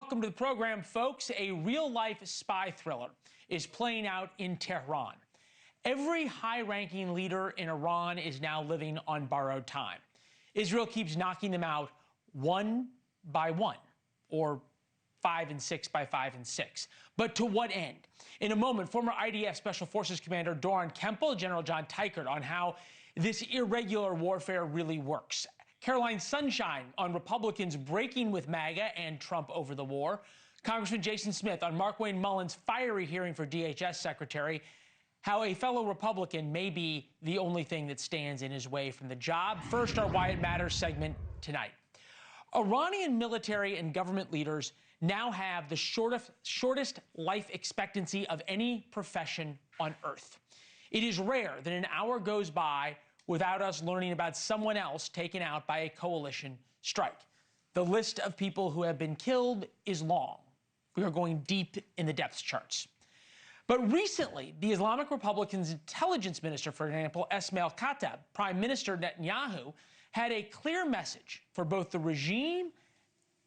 Welcome to the program, folks. A real-life spy thriller is playing out in Tehran. Every high-ranking leader in Iran is now living on borrowed time. Israel keeps knocking them out one by one, or 5 and 6 by 5 and 6. But to what end? In a moment, former IDF Special Forces Commander Doran Kempel, General John Teichert on how this irregular warfare really works. Caroline Sunshine on Republicans breaking with MAGA and Trump over the war. Congressman Jason Smith on Markwayne Mullin's fiery hearing for DHS Secretary, how a fellow Republican may be the only thing that stands in his way from the job. First, our Why It Matters segment tonight. Iranian military and government leaders now have the shortest life expectancy of any profession on earth. It is rare that an hour goes by without us learning about someone else taken out by a coalition strike. The list of people who have been killed is long. We are going deep in the depth charts. But recently, the Islamic Republic's intelligence minister, for example, Esmail Khattab, Prime Minister Netanyahu, had a clear message for both the regime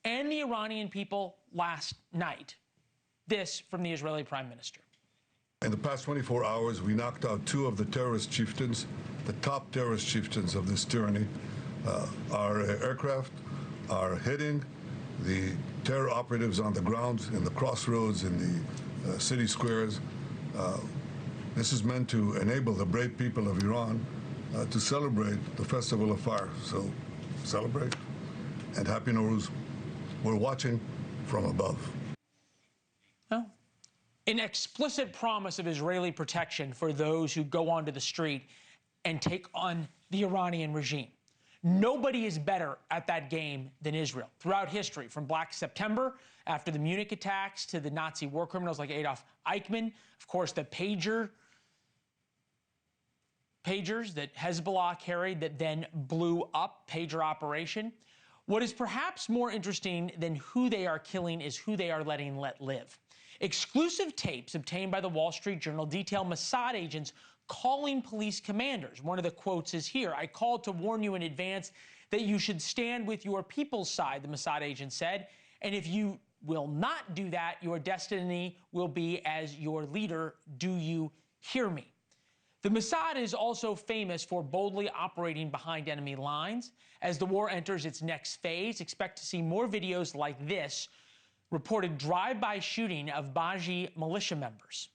and the Iranian people last night. This from the Israeli Prime Minister. In the past 24 hours, we knocked out 2 of the terrorist chieftains, the top terrorist chieftains of this tyranny. Our aircraft are hitting the terror operatives on the ground, in the crossroads, in the city squares. This is meant to enable the brave people of Iran to celebrate the Festival of Fire. So celebrate, and Happy Nowruz. We're watching from above. Well, an explicit promise of Israeli protection for those who go onto the street and take on the Iranian regime. Nobody is better at that game than Israel. Throughout history, from Black September, after the Munich attacks, to the Nazi war criminals like Adolf Eichmann, of course, the pagers that Hezbollah carried that then blew up, pager operation. What is perhaps more interesting than who they are killing is who they are letting live. Exclusive tapes obtained by the Wall Street Journal detail Mossad agents calling police commanders. One of the quotes is here: "I called to warn you in advance that you should stand with your people's side," the Mossad agent said, "and if you will not do that, your destiny will be as your leader. Do you hear me?" The Mossad is also famous for boldly operating behind enemy lines. As the war enters its next phase, expect to see more videos like this, reported drive-by shooting of Baji militia members.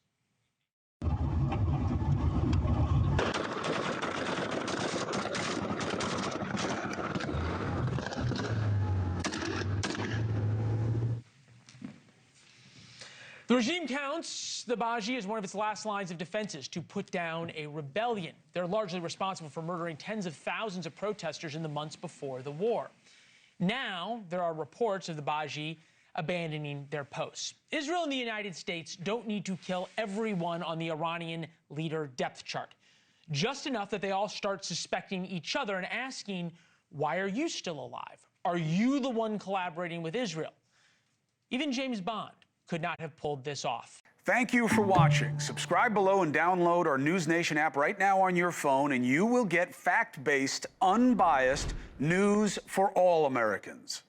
The regime counts the Baji as one of its last lines of defenses to put down a rebellion. They're largely responsible for murdering tens of thousands of protesters in the months before the war. Now, there are reports of the Baji abandoning their posts. Israel and the United States don't need to kill everyone on the Iranian leader depth chart. Just enough that they all start suspecting each other and asking, why are you still alive? Are you the one collaborating with Israel? Even James Bond could not have pulled this off. Thank you for watching. Subscribe below and download our NewsNation app right now on your phone, and you will get fact-based, unbiased news for all Americans.